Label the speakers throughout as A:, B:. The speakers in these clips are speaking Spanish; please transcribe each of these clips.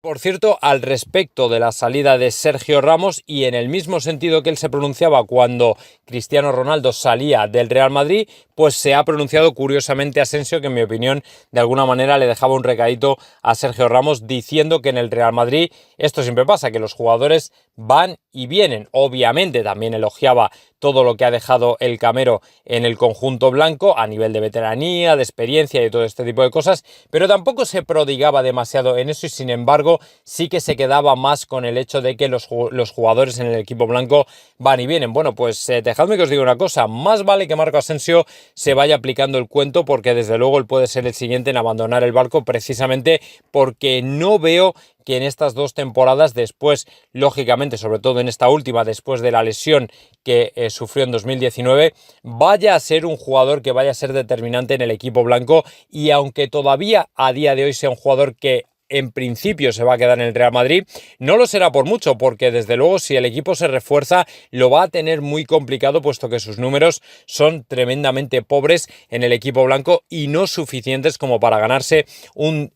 A: Por cierto, al respecto de la salida de Sergio Ramos y en el mismo sentido que él se pronunciaba cuando Cristiano Ronaldo salía del Real Madrid, pues se ha pronunciado curiosamente Asensio, que en mi opinión de alguna manera le dejaba un recadito a Sergio Ramos diciendo que en el Real Madrid esto siempre pasa, que los jugadores van y vienen. Obviamente también elogiaba todo lo que ha dejado el Camero en el conjunto blanco a nivel de veteranía, de experiencia y todo este tipo de cosas, pero tampoco se prodigaba demasiado en eso y sin embargo sí que se quedaba más con el hecho de que los jugadores en el equipo blanco van y vienen. Bueno, pues dejadme que os diga una cosa, más vale que Marco Asensio se vaya aplicando el cuento porque desde luego él puede ser el siguiente en abandonar el barco precisamente porque no veo que en estas 2 temporadas, después, lógicamente, sobre todo en esta última, después de la lesión que sufrió en 2019, vaya a ser un jugador que vaya a ser determinante en el equipo blanco y aunque todavía a día de hoy sea un jugador que en principio se va a quedar en el Real Madrid, no lo será por mucho, porque desde luego si el equipo se refuerza lo va a tener muy complicado, puesto que sus números son tremendamente pobres en el equipo blanco y no suficientes como para ganarse un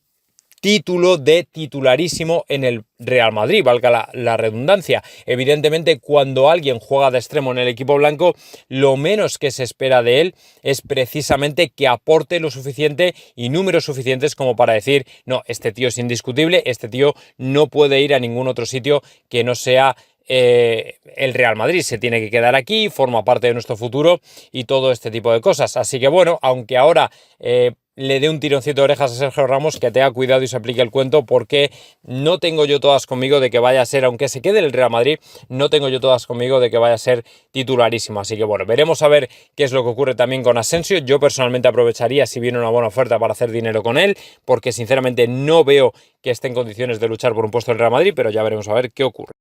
A: título de titularísimo en el Real Madrid, valga la redundancia. Evidentemente, cuando alguien juega de extremo en el equipo blanco, lo menos que se espera de él es precisamente que aporte lo suficiente y números suficientes como para decir, no, este tío es indiscutible, este tío no puede ir a ningún otro sitio que no sea el Real Madrid, se tiene que quedar aquí, forma parte de nuestro futuro y todo este tipo de cosas. Así que bueno, aunque ahora le dé un tironcito de orejas a Sergio Ramos, que tenga cuidado y se aplique el cuento, porque no tengo yo todas conmigo de que vaya a ser, aunque se quede el Real Madrid, no tengo yo todas conmigo de que vaya a ser titularísimo. Así que bueno, veremos a ver qué es lo que ocurre también con Asensio. Yo personalmente aprovecharía si viene una buena oferta para hacer dinero con él, porque sinceramente no veo que esté en condiciones de luchar por un puesto en el Real Madrid, pero ya veremos a ver qué ocurre.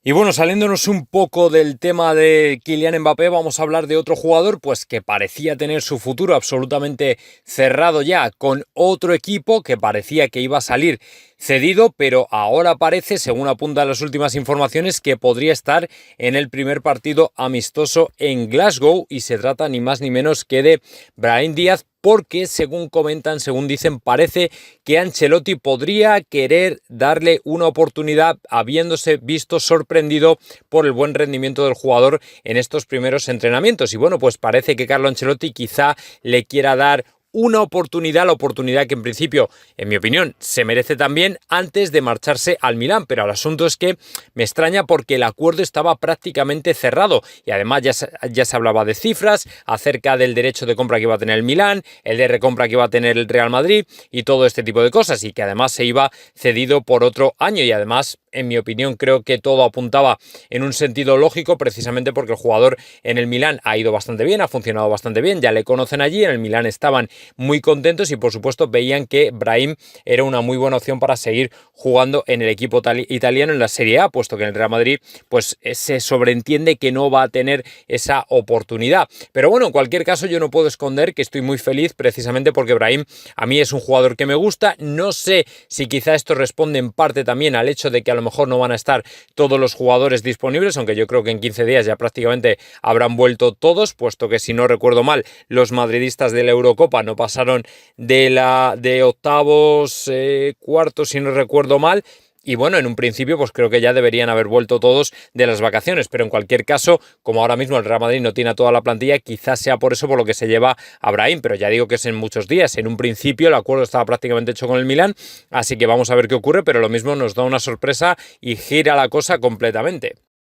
A: Y bueno, saliéndonos un poco del tema de Kylian Mbappé, vamos a hablar de otro jugador pues que parecía tener su futuro absolutamente cerrado ya con otro equipo, que parecía que iba a salir cedido, pero ahora parece, según apuntan las últimas informaciones, que podría estar en el primer partido amistoso en Glasgow y se trata ni más ni menos que de Brahim Díaz, porque según comentan, según dicen, parece que Ancelotti podría querer darle una oportunidad habiéndose visto sorprendido por el buen rendimiento del jugador en estos primeros entrenamientos. Y bueno, pues parece que Carlo Ancelotti quizá le quiera dar una oportunidad, la oportunidad que en principio, en mi opinión, se merece también antes de marcharse al Milán, pero el asunto es que me extraña porque el acuerdo estaba prácticamente cerrado y además ya se hablaba de cifras acerca del derecho de compra que iba a tener el Milán, el de recompra que iba a tener el Real Madrid y todo este tipo de cosas, y que además se iba cedido por otro año y además, en mi opinión, creo que todo apuntaba en un sentido lógico, precisamente porque el jugador en el Milán ha ido bastante bien, ha funcionado bastante bien, ya le conocen allí, en el Milán estaban muy contentos y por supuesto veían que Brahim era una muy buena opción para seguir jugando en el equipo italiano en la Serie A, puesto que en el Real Madrid pues se sobreentiende que no va a tener esa oportunidad. Pero bueno, en cualquier caso yo no puedo esconder que estoy muy feliz precisamente porque Brahim a mí es un jugador que me gusta. No sé si quizá esto responde en parte también al hecho de que a lo mejor no van a estar todos los jugadores disponibles, aunque yo creo que en 15 días ya prácticamente habrán vuelto todos, puesto que si no recuerdo mal, los madridistas de la Eurocopa no pasaron de octavos, cuartos, si no recuerdo mal. Y bueno, en un principio pues creo que ya deberían haber vuelto todos de las vacaciones, pero en cualquier caso, como ahora mismo el Real Madrid no tiene a toda la plantilla, quizás sea por eso por lo que se lleva a Brahim, pero ya digo que es en muchos días. En un principio el acuerdo estaba prácticamente hecho con el Milán, así que vamos a ver qué ocurre, pero lo mismo nos da una sorpresa y gira la cosa completamente.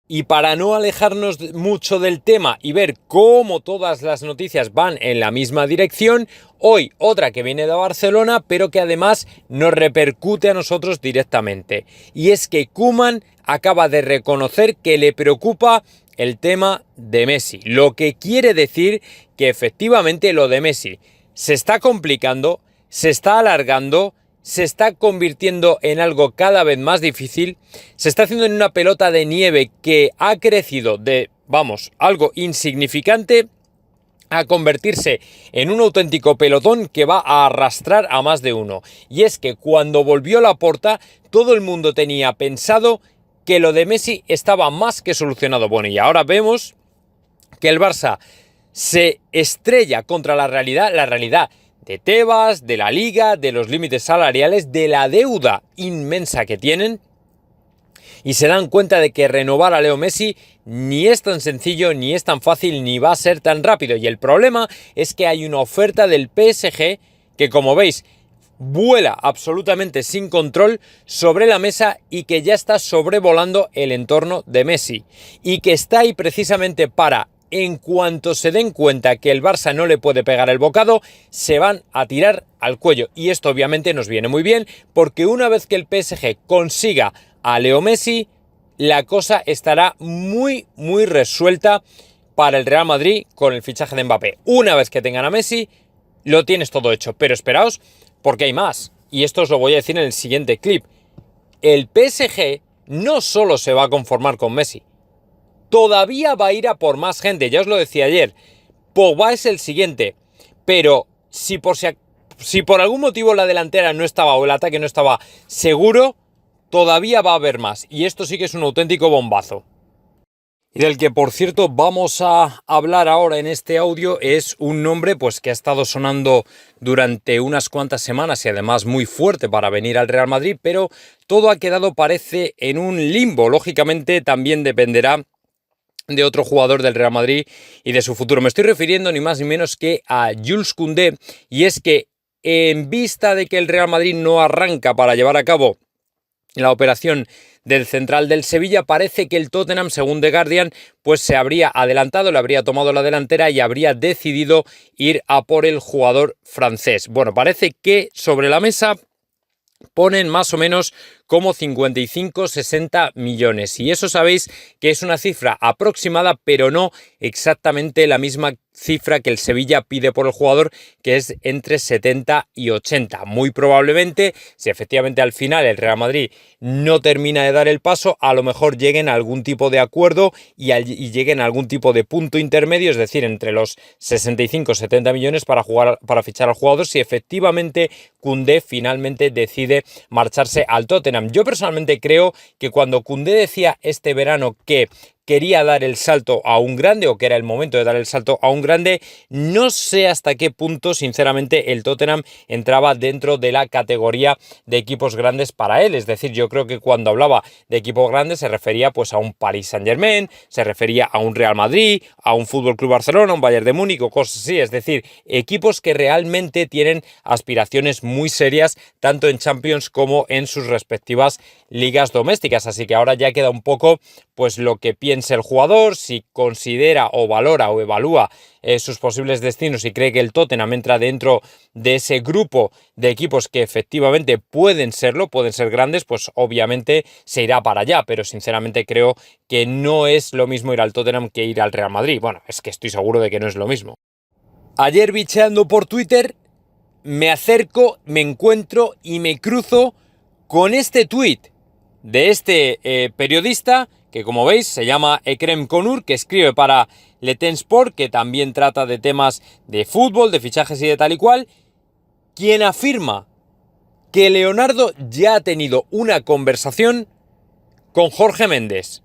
A: Y para no alejarnos mucho del tema y ver cómo todas las noticias van en la misma dirección, hoy otra que viene de Barcelona, pero que además nos repercute a nosotros directamente. Y es que Koeman acaba de reconocer que le preocupa el tema de Messi, lo que quiere decir que efectivamente lo de Messi se está complicando, se está alargando, se está convirtiendo en algo cada vez más difícil, se está haciendo en una pelota de nieve que ha crecido de, algo insignificante a convertirse en un auténtico pelotón que va a arrastrar a más de uno. Y es que cuando volvió Laporta, todo el mundo tenía pensado que lo de Messi estaba más que solucionado. Bueno, y ahora vemos que el Barça se estrella contra la realidad de Tebas, de la Liga, de los límites salariales, de la deuda inmensa que tienen, y se dan cuenta de que renovar a Leo Messi ni es tan sencillo, ni es tan fácil, ni va a ser tan rápido. Y el problema es que hay una oferta del PSG que, como veis, vuela absolutamente sin control sobre la mesa y que ya está sobrevolando el entorno de Messi. Y que está ahí precisamente para, en cuanto se den cuenta que el Barça no le puede pegar el bocado, se van a tirar al cuello. Y esto obviamente nos viene muy bien, porque una vez que el PSG consiga a Leo Messi, la cosa estará muy resuelta para el Real Madrid con el fichaje de Mbappé. Una vez que tengan a Messi, lo tienes todo hecho. Pero esperaos, porque hay más. Y esto os lo voy a decir en el siguiente clip. El PSG no solo se va a conformar con Messi, todavía va a ir a por más gente. Ya os lo decía ayer, Pogba es el siguiente. Pero si por algún motivo la delantera no estaba, o el ataque no estaba seguro, todavía va a haber más. Y esto sí que es un auténtico bombazo. Y del que, por cierto, vamos a hablar ahora en este audio es un nombre pues que ha estado sonando durante unas cuantas semanas y además muy fuerte para venir al Real Madrid, pero todo ha quedado, parece, en un limbo. Lógicamente también dependerá de otro jugador del Real Madrid y de su futuro. Me estoy refiriendo ni más ni menos que a Jules Koundé, y es que en vista de que el Real Madrid no arranca para llevar a cabo la operación del central del Sevilla, parece que el Tottenham, según The Guardian, pues se habría adelantado, le habría tomado la delantera y habría decidido ir a por el jugador francés. Bueno, parece que sobre la mesa ponen más o menos como 55-60 millones. Y eso sabéis que es una cifra aproximada, pero no exactamente la misma cifra que el Sevilla pide por el jugador, que es entre 70 y 80. Muy probablemente, si efectivamente al final el Real Madrid no termina de dar el paso, a lo mejor lleguen a algún tipo de acuerdo y lleguen a algún tipo de punto intermedio, es decir, entre los 65-70 millones para fichar al jugador, si efectivamente Koundé finalmente decide marcharse al Tottenham. Yo personalmente creo que cuando Koundé decía este verano que quería dar el salto a un grande, o que era el momento de dar el salto a un grande, no sé hasta qué punto, sinceramente, el Tottenham entraba dentro de la categoría de equipos grandes para él. Es decir, yo creo que cuando hablaba de equipos grandes se refería pues a un Paris Saint-Germain, se refería a un Real Madrid, a un Fútbol Club Barcelona, un Bayern de Múnich o cosas así. Es decir, equipos que realmente tienen aspiraciones muy serias, tanto en Champions como en sus respectivas ligas domésticas. Así que ahora ya queda un poco pues lo que piensa el jugador, si considera o valora o evalúa sus posibles destinos y cree que el Tottenham entra dentro de ese grupo de equipos que efectivamente pueden serlo, pueden ser grandes, pues obviamente se irá para allá, pero sinceramente creo que no es lo mismo ir al Tottenham que ir al Real Madrid. Bueno, es que estoy seguro de que no es lo mismo. Ayer, bicheando por Twitter, me acerco, me encuentro y me cruzo con este tuit de este periodista que, como veis, se llama Ekrem Konur, que escribe para Le Temps Sport, que también trata de temas de fútbol, de fichajes y de tal y cual, quien afirma que Leonardo ya ha tenido una conversación con Jorge Méndez.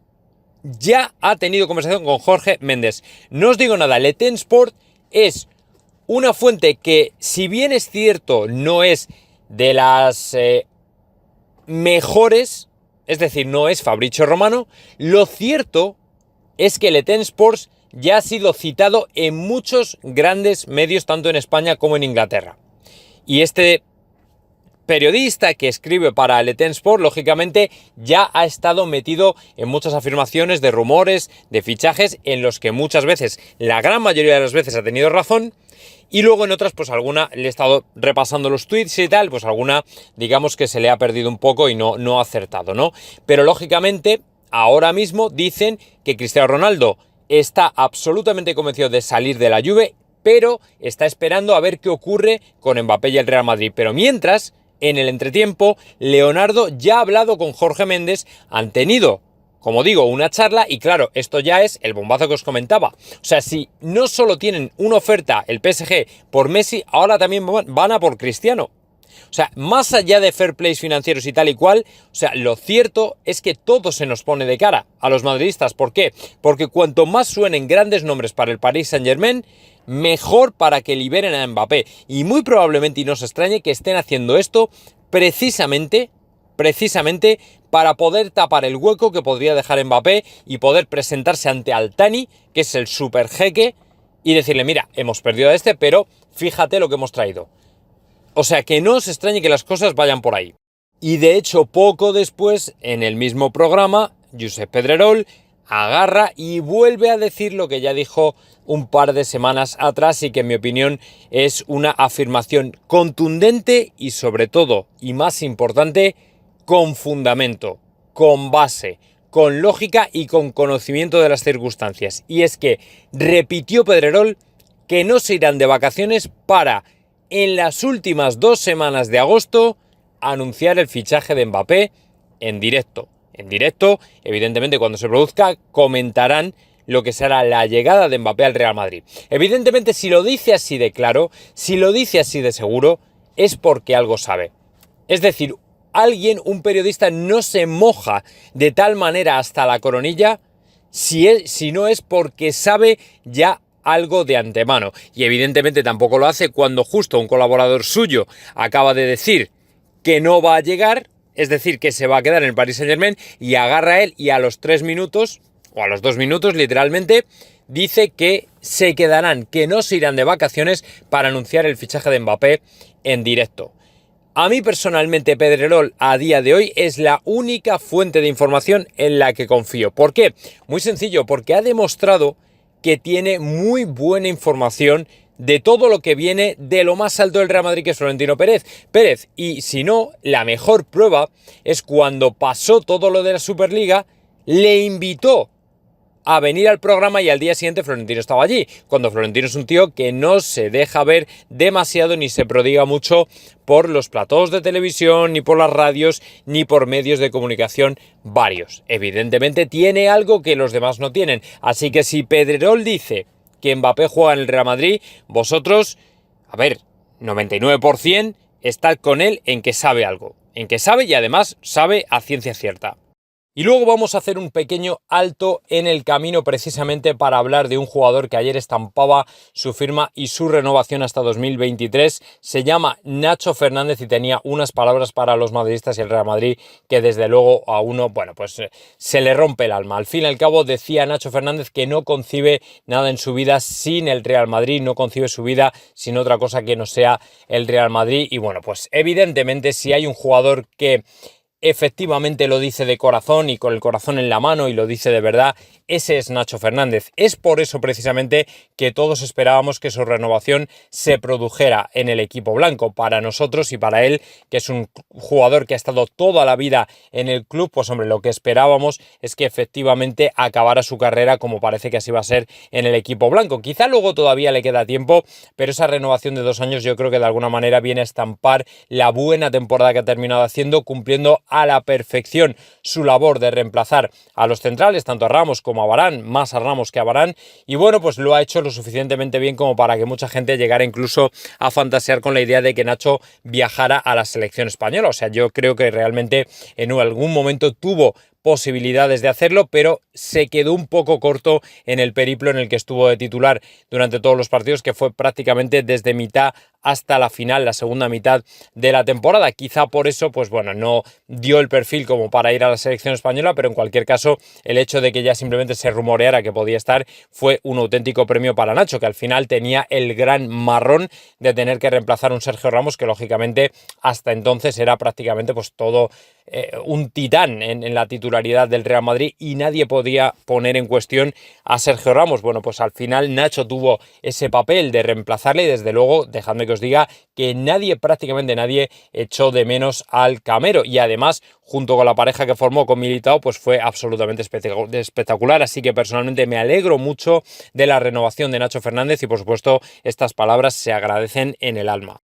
A: Ya ha tenido conversación con Jorge Méndez. No os digo nada, Le Temps Sport es una fuente que, si bien es cierto, no es de las mejores, es decir, no es Fabrizio Romano, lo cierto es que Le Temps Sports ya ha sido citado en muchos grandes medios, tanto en España como en Inglaterra. Y este periodista que escribe para Le Temps Sport, lógicamente, ya ha estado metido en muchas afirmaciones de rumores, de fichajes, en los que muchas veces, la gran mayoría de las veces, ha tenido razón. Y luego en otras, pues alguna, le he estado repasando los tweets y tal, pues alguna, digamos que se le ha perdido un poco y no ha acertado, ¿no? Pero lógicamente, ahora mismo dicen que Cristiano Ronaldo está absolutamente convencido de salir de la Juve, pero está esperando a ver qué ocurre con Mbappé y el Real Madrid. Pero mientras, en el entretiempo, Leonardo ya ha hablado con Jorge Méndez, han tenido, como digo, una charla, y claro, esto ya es el bombazo que os comentaba. O sea, si no solo tienen una oferta el PSG por Messi, ahora también van a por Cristiano. O sea, más allá de fair plays financieros y tal y cual, o sea, lo cierto es que todo se nos pone de cara a los madridistas. ¿Por qué? Porque cuanto más suenen grandes nombres para el Paris Saint-Germain, mejor para que liberen a Mbappé. Y muy probablemente, y no se extrañe, que estén haciendo esto precisamente para poder tapar el hueco que podría dejar Mbappé y poder presentarse ante Al-Thani, que es el super jeque, y decirle, mira, hemos perdido a este, pero fíjate lo que hemos traído. O sea, que no os extrañe que las cosas vayan por ahí. Y de hecho, poco después, en el mismo programa, Josep Pedrerol agarra y vuelve a decir lo que ya dijo un par de semanas atrás y que en mi opinión es una afirmación contundente y sobre todo, y más importante, con fundamento, con base, con lógica y con conocimiento de las circunstancias. Y es que repitió Pedrerol que no se irán de vacaciones para, en las últimas 2 semanas de agosto, anunciar el fichaje de Mbappé en directo. En directo, evidentemente, cuando se produzca, comentarán lo que será la llegada de Mbappé al Real Madrid. Evidentemente, si lo dice así de claro, si lo dice así de seguro, es porque algo sabe. Es decir, un periodista no se moja de tal manera hasta la coronilla si no es porque sabe ya algo de antemano. Y evidentemente tampoco lo hace cuando justo un colaborador suyo acaba de decir que no va a llegar, es decir, que se va a quedar en el Paris Saint-Germain, y agarra a él y a los 3 minutos, o a los 2 minutos literalmente, dice que se quedarán, que no se irán de vacaciones para anunciar el fichaje de Mbappé en directo. A mí personalmente Pedrerol a día de hoy es la única fuente de información en la que confío. ¿Por qué? Muy sencillo, porque ha demostrado que tiene muy buena información de todo lo que viene de lo más alto del Real Madrid, que es Florentino Pérez. Y si no, la mejor prueba es cuando pasó todo lo de la Superliga, le invitó a venir al programa y al día siguiente Florentino estaba allí, cuando Florentino es un tío que no se deja ver demasiado ni se prodiga mucho por los platós de televisión, ni por las radios, ni por medios de comunicación varios. Evidentemente tiene algo que los demás no tienen, así que si Pedrerol dice que Mbappé juega en el Real Madrid, vosotros, 99% estad con él en que sabe algo, en que sabe y además sabe a ciencia cierta. Y luego vamos a hacer un pequeño alto en el camino precisamente para hablar de un jugador que ayer estampaba su firma y su renovación hasta 2023. Se llama Nacho Fernández y tenía unas palabras para los madridistas y el Real Madrid que desde luego a uno, se le rompe el alma. Al fin y al cabo decía Nacho Fernández que no concibe nada en su vida sin el Real Madrid, no concibe su vida sin otra cosa que no sea el Real Madrid. Y evidentemente si hay un jugador que efectivamente lo dice de corazón y con el corazón en la mano y lo dice de verdad, ese es Nacho Fernández. Es por eso precisamente que todos esperábamos que su renovación se produjera en el equipo blanco. Para nosotros y para él, que es un jugador que ha estado toda la vida en el club, lo que esperábamos es que efectivamente acabara su carrera como parece que así va a ser en el equipo blanco. Quizá luego todavía le queda tiempo, pero esa renovación de 2 años yo creo que de alguna manera viene a estampar la buena temporada que ha terminado haciendo, cumpliendo a la perfección su labor de reemplazar a los centrales, tanto a Ramos como a Varane, más a Ramos que a Varane, y lo ha hecho lo suficientemente bien como para que mucha gente llegara incluso a fantasear con la idea de que Nacho viajara a la selección española. O sea, yo creo que realmente en algún momento tuvo posibilidades de hacerlo, pero se quedó un poco corto en el periplo en el que estuvo de titular durante todos los partidos, que fue prácticamente desde mitad hasta la final, la segunda mitad de la temporada. Quizá por eso, no dio el perfil como para ir a la selección española, pero en cualquier caso, el hecho de que ya simplemente se rumoreara que podía estar fue un auténtico premio para Nacho, que al final tenía el gran marrón de tener que reemplazar a un Sergio Ramos, que lógicamente hasta entonces era prácticamente todo un titán en la titularidad del Real Madrid y nadie podía poner en cuestión a Sergio Ramos. Al final Nacho tuvo ese papel de reemplazarle y desde luego, dejadme que os diga que prácticamente nadie echó de menos al Camero, y además junto con la pareja que formó con Militao fue absolutamente espectacular, así que personalmente me alegro mucho de la renovación de Nacho Fernández y por supuesto estas palabras se agradecen en el alma.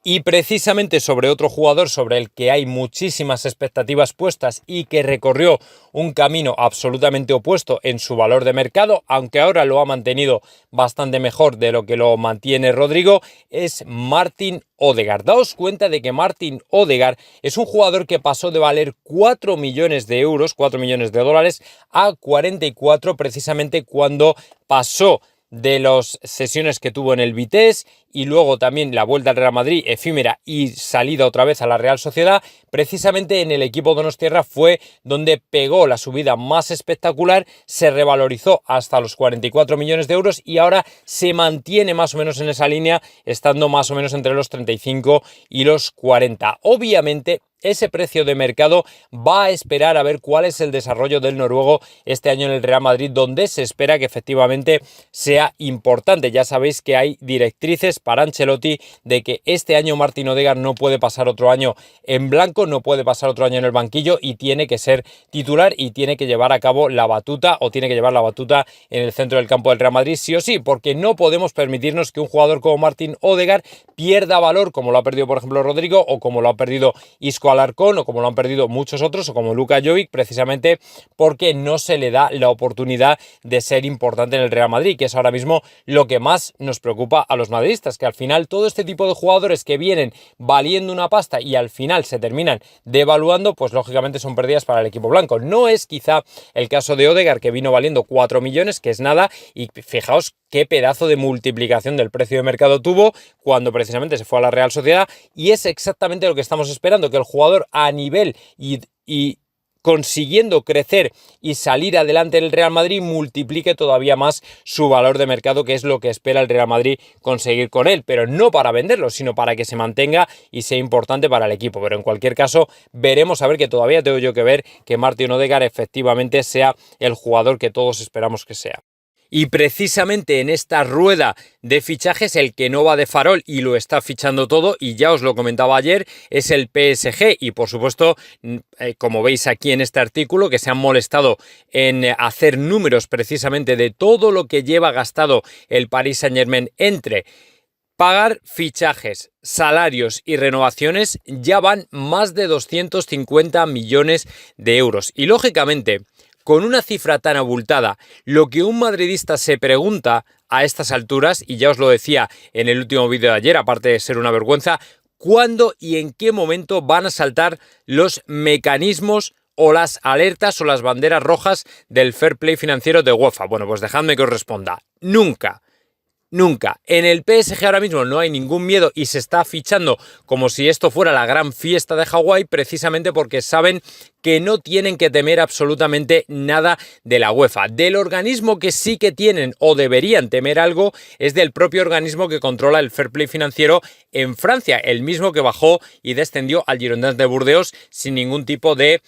A: Y precisamente sobre otro jugador sobre el que hay muchísimas expectativas puestas y que recorrió un camino absolutamente opuesto en su valor de mercado, aunque ahora lo ha mantenido bastante mejor de lo que lo mantiene Rodrigo, es Martin Ødegaard. Daos cuenta de que Martin Ødegaard es un jugador que pasó de valer 4 millones de euros, 4 millones de dólares, a 44 precisamente cuando pasó de las sesiones que tuvo en el Vitesse y luego también la vuelta al Real Madrid efímera y salida otra vez a la Real Sociedad. Precisamente en el equipo donostiarra fue donde pegó la subida más espectacular, se revalorizó hasta los 44 millones de euros y ahora se mantiene más o menos en esa línea, estando más o menos entre los 35 y los 40. Obviamente ese precio de mercado va a esperar a ver cuál es el desarrollo del noruego este año en el Real Madrid, donde se espera que efectivamente sea importante. Ya sabéis que hay directrices para Ancelotti de que este año Martin Ødegaard no puede pasar otro año en blanco, no puede pasar otro año en el banquillo y tiene que ser titular y tiene que llevar a cabo la batuta o tiene que llevar la batuta en el centro del campo del Real Madrid sí o sí, porque no podemos permitirnos que un jugador como Martin Ødegaard pierda valor como lo ha perdido por ejemplo Rodrigo o como lo ha perdido Isco Alarcón o como lo han perdido muchos otros o como Luka Jovic, precisamente porque no se le da la oportunidad de ser importante en el Real Madrid, que es ahora mismo lo que más nos preocupa a los madridistas, que al final todo este tipo de jugadores que vienen valiendo una pasta y al final se terminan devaluando, pues lógicamente son pérdidas para el equipo blanco. No es quizá el caso de Ødegaard, que vino valiendo 4 millones, que es nada, y fijaos qué pedazo de multiplicación del precio de mercado tuvo cuando precisamente se fue a la Real Sociedad, y es exactamente lo que estamos esperando, que el jugador a nivel y consiguiendo crecer y salir adelante en el Real Madrid multiplique todavía más su valor de mercado, que es lo que espera el Real Madrid conseguir con él, pero no para venderlo, sino para que se mantenga y sea importante para el equipo. Pero en cualquier caso veremos, a ver, que todavía tengo yo que ver que Martin Ødegaard efectivamente sea el jugador que todos esperamos que sea. Y precisamente en esta rueda de fichajes el que no va de farol y lo está fichando todo, y ya os lo comentaba ayer, es el PSG. Y por supuesto, como veis aquí en este artículo, que se han molestado en hacer números precisamente de todo lo que lleva gastado el Paris Saint-Germain entre pagar fichajes, salarios y renovaciones, ya van más de 250 millones de euros. Y lógicamente, con una cifra tan abultada, lo que un madridista se pregunta a estas alturas, y ya os lo decía en el último vídeo de ayer, aparte de ser una vergüenza, ¿cuándo y en qué momento van a saltar los mecanismos o las alertas o las banderas rojas del fair play financiero de UEFA? Bueno, pues dejadme que os responda. Nunca. Nunca. En el PSG ahora mismo no hay ningún miedo y se está fichando como si esto fuera la gran fiesta de Hawái, precisamente porque saben que no tienen que temer absolutamente nada de la UEFA. Del organismo que sí que tienen o deberían temer algo es del propio organismo que controla el fair play financiero en Francia, el mismo que bajó y descendió al Girondins de Burdeos sin ningún tipo de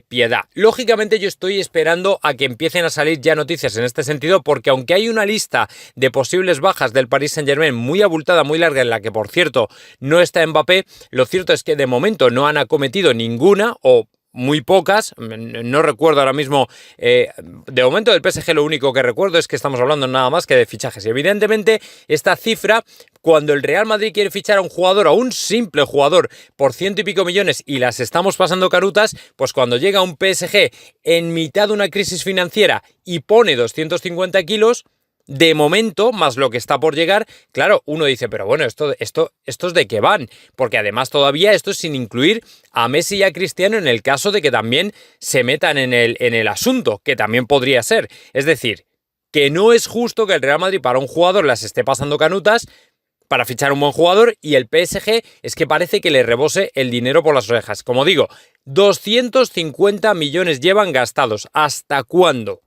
A: piedad. Lógicamente yo estoy esperando a que empiecen a salir ya noticias en este sentido, porque aunque hay una lista de posibles bajas del Paris Saint-Germain muy abultada, muy larga, en la que por cierto no está Mbappé, lo cierto es que de momento no han acometido ninguna o muy pocas, no recuerdo ahora mismo, de momento del PSG lo único que recuerdo es que estamos hablando nada más que de fichajes. Y evidentemente esta cifra, cuando el Real Madrid quiere fichar a un jugador, a un simple jugador, por 100 y pico millones y las estamos pasando carutas, pues cuando llega un PSG en mitad de una crisis financiera y pone 250 kilos, de momento, más lo que está por llegar, claro, uno dice, pero bueno, ¿estos de qué van? Porque además todavía esto es sin incluir a Messi y a Cristiano en el caso de que también se metan en el asunto, que también podría ser. Es decir, que no es justo que el Real Madrid para un jugador las esté pasando canutas para fichar un buen jugador y el PSG es que parece que le rebose el dinero por las orejas. Como digo, 250 millones llevan gastados. ¿Hasta cuándo?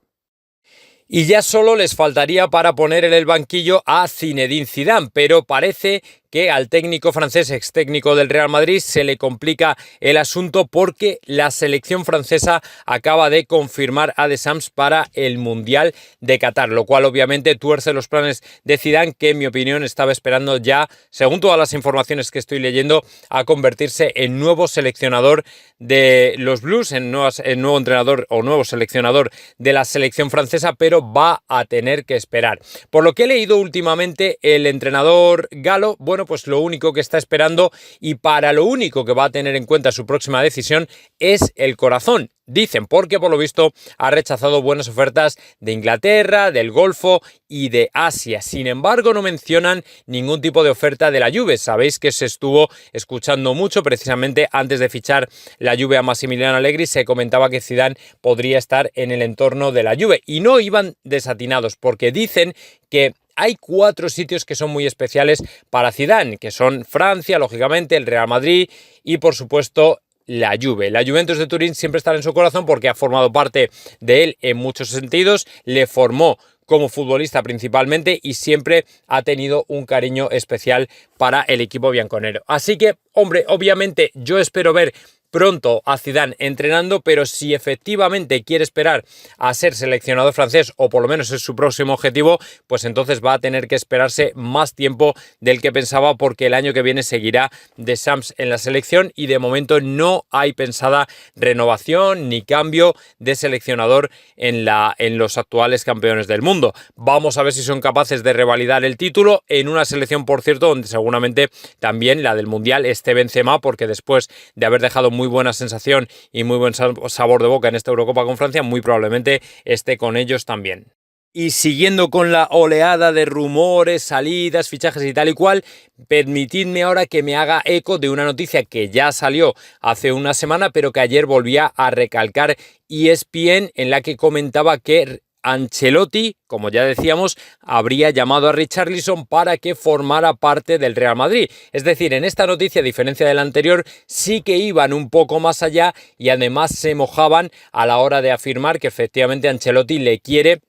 A: Y ya solo les faltaría para poner en el banquillo a Zinedine Zidane, pero parece que al técnico francés, ex técnico del Real Madrid, se le complica el asunto porque la selección francesa acaba de confirmar a Deschamps para el Mundial de Qatar, lo cual obviamente tuerce los planes de Zidane, que en mi opinión estaba esperando ya, según todas las informaciones que estoy leyendo, a convertirse en nuevo seleccionador de los Blues, en nuevo entrenador o nuevo seleccionador de la selección francesa, pero va a tener que esperar. Por lo que he leído últimamente, el entrenador galo, bueno, bueno, pues lo único que está esperando y para lo único que va a tener en cuenta su próxima decisión es el corazón. Dicen, porque por lo visto ha rechazado buenas ofertas de Inglaterra, del Golfo y de Asia. Sin embargo, no mencionan ningún tipo de oferta de la Juve. Sabéis que se estuvo escuchando mucho, precisamente antes de fichar la Juve a Massimiliano Allegri, se comentaba que Zidane podría estar en el entorno de la Juve. Y no iban desatinados, porque dicen que hay 4 sitios que son muy especiales para Zidane, que son Francia, lógicamente, el Real Madrid y, por supuesto, la Juve. La Juventus de Turín siempre estará en su corazón porque ha formado parte de él en muchos sentidos, le formó como futbolista principalmente y siempre ha tenido un cariño especial para el equipo bianconero. Así que, hombre, obviamente yo espero ver pronto a Zidane entrenando, pero si efectivamente quiere esperar a ser seleccionador francés, o por lo menos es su próximo objetivo, pues entonces va a tener que esperarse más tiempo del que pensaba, porque el año que viene seguirá de Sams en la selección y de momento no hay pensada renovación ni cambio de seleccionador en los actuales campeones del mundo. Vamos a ver si son capaces de revalidar el título en una selección, por cierto, donde seguramente también la del Mundial esté Benzema, porque después de haber dejado muy buena sensación y muy buen sabor de boca en esta Eurocopa con Francia, muy probablemente esté con ellos también. Y siguiendo con la oleada de rumores, salidas, fichajes y tal y cual, permitidme ahora que me haga eco de una noticia que ya salió hace una semana, pero que ayer volvía a recalcar ESPN, en la que comentaba que Ancelotti, como ya decíamos, habría llamado a Richarlison para que formara parte del Real Madrid. Es decir, en esta noticia, a diferencia de la anterior, sí que iban un poco más allá y además se mojaban a la hora de afirmar que efectivamente Ancelotti le quiere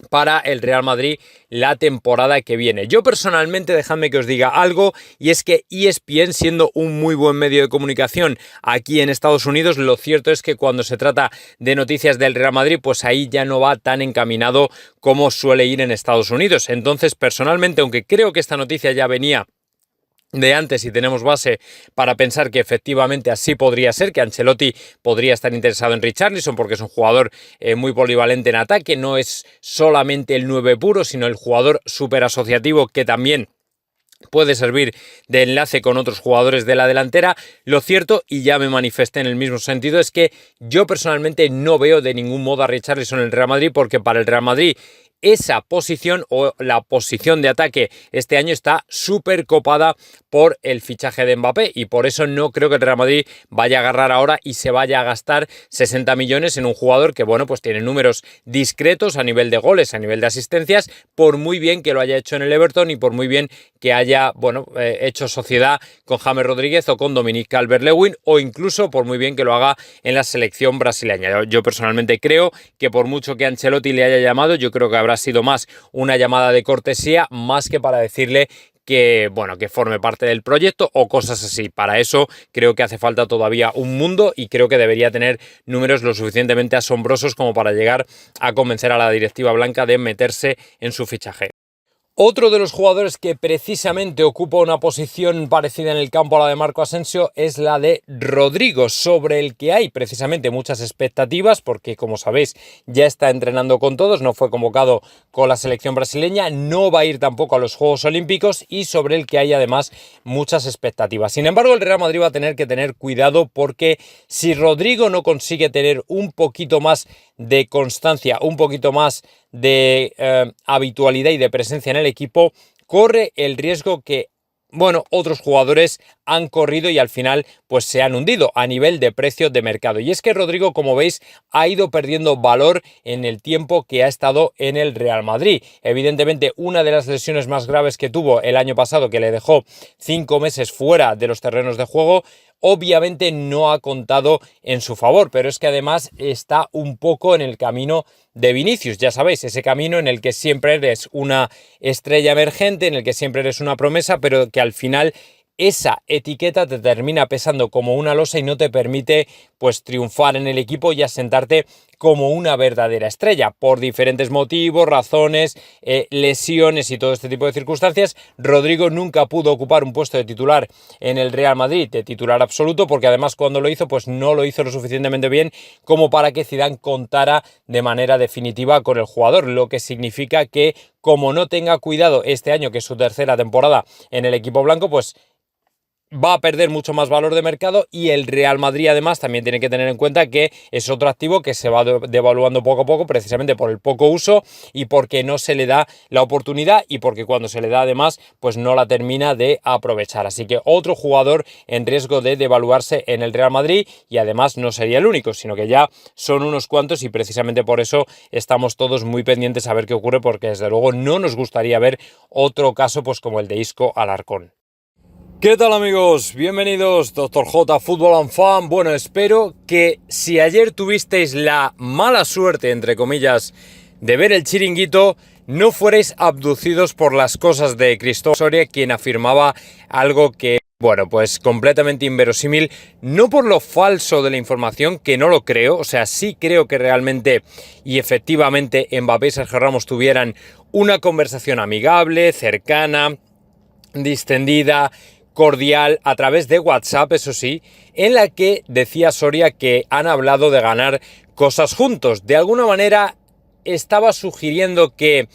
A: para el Real Madrid la temporada que viene. Yo personalmente, dejadme que os diga algo, y es que ESPN, siendo un muy buen medio de comunicación aquí en Estados Unidos, lo cierto es que cuando se trata de noticias del Real Madrid, pues ahí ya no va tan encaminado como suele ir en Estados Unidos. Entonces, personalmente, aunque creo que esta noticia ya venía de antes y tenemos base para pensar que efectivamente así podría ser, que Ancelotti podría estar interesado en Richarlison porque es un jugador muy polivalente en ataque, no es solamente el 9 puro, sino el jugador súper asociativo que también puede servir de enlace con otros jugadores de la delantera. Lo cierto, y ya me manifesté en el mismo sentido, es que yo personalmente no veo de ningún modo a Richarlison en el Real Madrid, porque para el Real Madrid esa posición o la posición de ataque este año está súper copada por el fichaje de Mbappé, y por eso no creo que el Real Madrid vaya a agarrar ahora y se vaya a gastar 60 millones en un jugador que, bueno, pues tiene números discretos a nivel de goles, a nivel de asistencias, por muy bien que lo haya hecho en el Everton y por muy bien que haya, bueno, hecho sociedad con James Rodríguez o con Dominic Calvert-Lewin, o incluso por muy bien que lo haga en la selección brasileña. Yo personalmente creo que por mucho que Ancelotti le haya llamado, yo creo que habrá sido más una llamada de cortesía, más que para decirle que, bueno, que forme parte del proyecto o cosas así. Para eso creo que hace falta todavía un mundo, y creo que debería tener números lo suficientemente asombrosos como para llegar a convencer a la directiva blanca de meterse en su fichaje. Otro de los jugadores que precisamente ocupa una posición parecida en el campo a la de Marco Asensio es la de Rodrigo, sobre el que hay precisamente muchas expectativas porque, como sabéis, ya está entrenando con todos, no fue convocado con la selección brasileña, no va a ir tampoco a los Juegos Olímpicos y sobre el que hay además muchas expectativas. Sin embargo, el Real Madrid va a tener que tener cuidado, porque si Rodrigo no consigue tener un poquito más de constancia, un poquito más de habitualidad y de presencia en el equipo, corre el riesgo que, bueno, otros jugadores han corrido y al final pues se han hundido a nivel de precio de mercado. Y es que Rodrigo, como veis, ha ido perdiendo valor en el tiempo que ha estado en el Real Madrid. Evidentemente, una de las lesiones más graves que tuvo el año pasado, que le dejó 5 meses fuera de los terrenos de juego, obviamente no ha contado en su favor, pero es que además está un poco en el camino de Vinicius, ya sabéis, ese camino en el que siempre eres una estrella emergente, en el que siempre eres una promesa, pero que al final esa etiqueta te termina pesando como una losa y no te permite pues triunfar en el equipo y asentarte como una verdadera estrella. Por diferentes motivos, razones, lesiones y todo este tipo de circunstancias, Rodrigo nunca pudo ocupar un puesto de titular en el Real Madrid, de titular absoluto, porque además cuando lo hizo, pues no lo hizo lo suficientemente bien como para que Zidane contara de manera definitiva con el jugador, lo que significa que como no tenga cuidado este año, que es su tercera temporada en el equipo blanco, pues va a perder mucho más valor de mercado, y el Real Madrid además también tiene que tener en cuenta que es otro activo que se va devaluando poco a poco, precisamente por el poco uso y porque no se le da la oportunidad, y porque cuando se le da además pues no la termina de aprovechar. Así que otro jugador en riesgo de devaluarse en el Real Madrid, y además no sería el único, sino que ya son unos cuantos, y precisamente por eso estamos todos muy pendientes a ver qué ocurre, porque desde luego no nos gustaría ver otro caso pues como el de Isco Alarcón. ¿Qué tal, amigos? Bienvenidos, Dr. J Fútbol and Fan. Bueno, espero que si ayer tuvisteis la mala suerte, entre comillas, de ver el Chiringuito, no fuerais abducidos por las cosas de Cristóbal Soria, quien afirmaba algo que, bueno, pues completamente inverosímil, no por lo falso de la información, que no lo creo, o sea, sí creo que realmente y efectivamente Mbappé y Sergio Ramos tuvieran una conversación amigable, cercana, distendida, cordial, a través de WhatsApp, eso sí, en la que decía Soria que han hablado de ganar cosas juntos. De alguna manera estaba sugiriendo que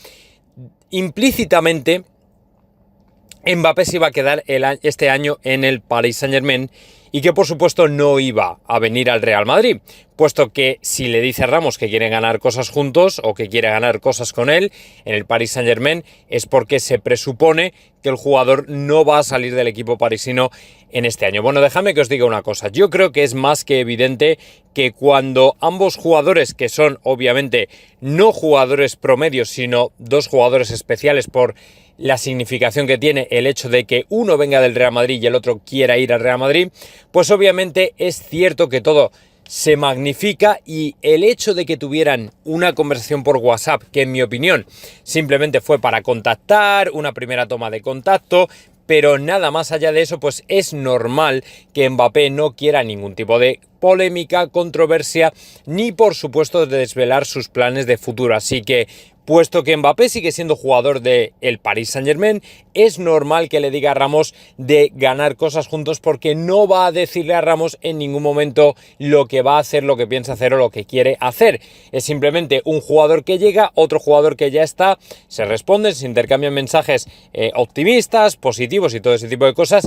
A: implícitamente Mbappé se iba a quedar este año en el Paris Saint-Germain y que por supuesto no iba a venir al Real Madrid, puesto que si le dice a Ramos que quiere ganar cosas juntos o que quiere ganar cosas con él en el Paris Saint-Germain, es porque se presupone que el jugador no va a salir del equipo parisino en este año. Bueno, déjame que os diga una cosa. Yo creo que es más que evidente que cuando ambos jugadores, que son obviamente no jugadores promedios, sino dos jugadores especiales por la significación que tiene el hecho de que uno venga del Real Madrid y el otro quiera ir al Real Madrid, pues obviamente es cierto que todo se magnifica, y el hecho de que tuvieran una conversación por WhatsApp, que en mi opinión simplemente fue para contactar, una primera toma de contacto, pero nada más allá de eso, pues es normal que Mbappé no quiera ningún tipo de polémica, controversia, ni por supuesto desvelar sus planes de futuro. Así que, puesto que Mbappé sigue siendo jugador del Paris Saint-Germain, es normal que le diga a Ramos de ganar cosas juntos, porque no va a decirle a Ramos en ningún momento lo que va a hacer, lo que piensa hacer o lo que quiere hacer. Es simplemente un jugador que llega, otro jugador que ya está, se responden, se intercambian mensajes optimistas, positivos y todo ese tipo de cosas,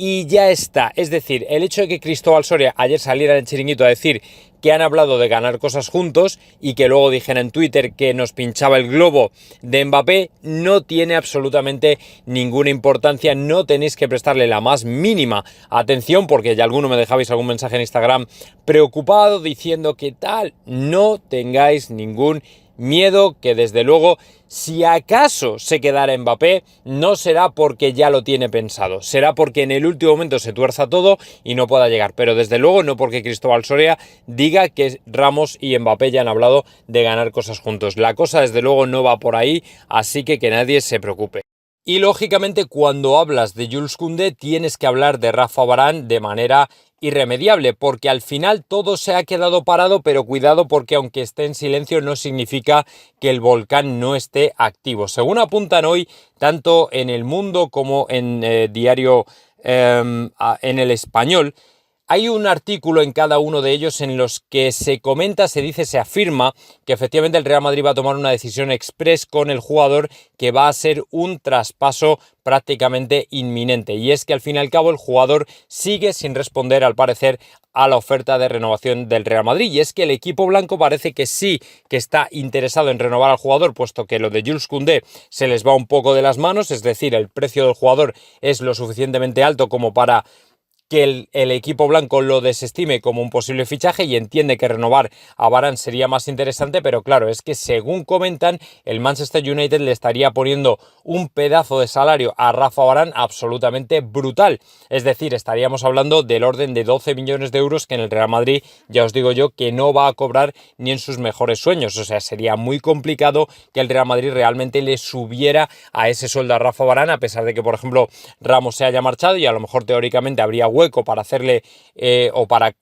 A: y ya está. Es decir, el hecho de que Cristóbal Soria ayer saliera en el Chiringuito a decir que han hablado de ganar cosas juntos y que luego dijera en Twitter que nos pinchaba el globo de Mbappé, no tiene absolutamente ninguna importancia. No tenéis que prestarle la más mínima atención, porque ya alguno me dejabais algún mensaje en Instagram preocupado diciendo que tal. No tengáis ningún miedo, que desde luego, si acaso se quedara Mbappé, no será porque ya lo tiene pensado, será porque en el último momento se tuerza todo y no pueda llegar, pero desde luego no porque Cristóbal Soria diga que Ramos y Mbappé ya han hablado de ganar cosas juntos. La cosa desde luego no va por ahí, así que nadie se preocupe. Y lógicamente cuando hablas de Jules Koundé tienes que hablar de Rafa Varane de manera irremediable, porque al final todo se ha quedado parado, pero cuidado, porque aunque esté en silencio no significa que el volcán no esté activo. Según apuntan hoy tanto en El Mundo como en diario en El Español, hay un artículo en cada uno de ellos en los que se comenta, se dice, se afirma que efectivamente el Real Madrid va a tomar una decisión express con el jugador, que va a ser un traspaso prácticamente inminente. Y es que al fin y al cabo el jugador sigue sin responder, al parecer, a la oferta de renovación del Real Madrid. Y es que el equipo blanco parece que sí que está interesado en renovar al jugador, puesto que lo de Jules Koundé se les va un poco de las manos, es decir, el precio del jugador es lo suficientemente alto como para que el equipo blanco lo desestime como un posible fichaje y entiende que renovar a Varane sería más interesante, pero claro, es que según comentan, el Manchester United le estaría poniendo un pedazo de salario a Rafa Varane absolutamente brutal. Es decir, estaríamos hablando del orden de 12 millones de euros que en el Real Madrid, ya os digo yo, que no va a cobrar ni en sus mejores sueños. O sea, sería muy complicado que el Real Madrid realmente le subiera a ese sueldo a Rafa Varane, a pesar de que, por ejemplo, Ramos se haya marchado y a lo mejor teóricamente habría hueco para hacerle o para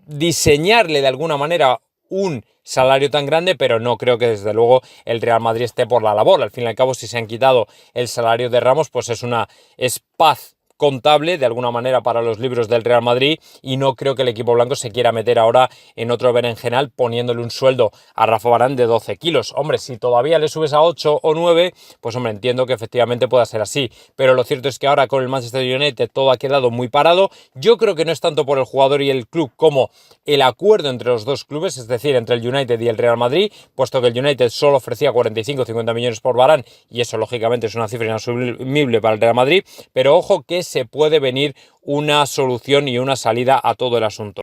A: diseñarle de alguna manera un salario tan grande, pero no creo que desde luego el Real Madrid esté por la labor. Al fin y al cabo, si se han quitado el salario de Ramos, pues es paz contable de alguna manera para los libros del Real Madrid, y no creo que el equipo blanco se quiera meter ahora en otro berenjenal poniéndole un sueldo a Rafa Varane de 12 kilos. Hombre, si todavía le subes a 8 o 9, pues hombre, entiendo que efectivamente pueda ser así, pero lo cierto es que ahora con el Manchester United todo ha quedado muy parado. Yo creo que no es tanto por el jugador y el club como el acuerdo entre los dos clubes, es decir, entre el United y el Real Madrid, puesto que el United solo ofrecía 45-50 millones por Varane, y eso lógicamente es una cifra inasumible para el Real Madrid, pero ojo que se puede venir una solución y una salida a todo el asunto.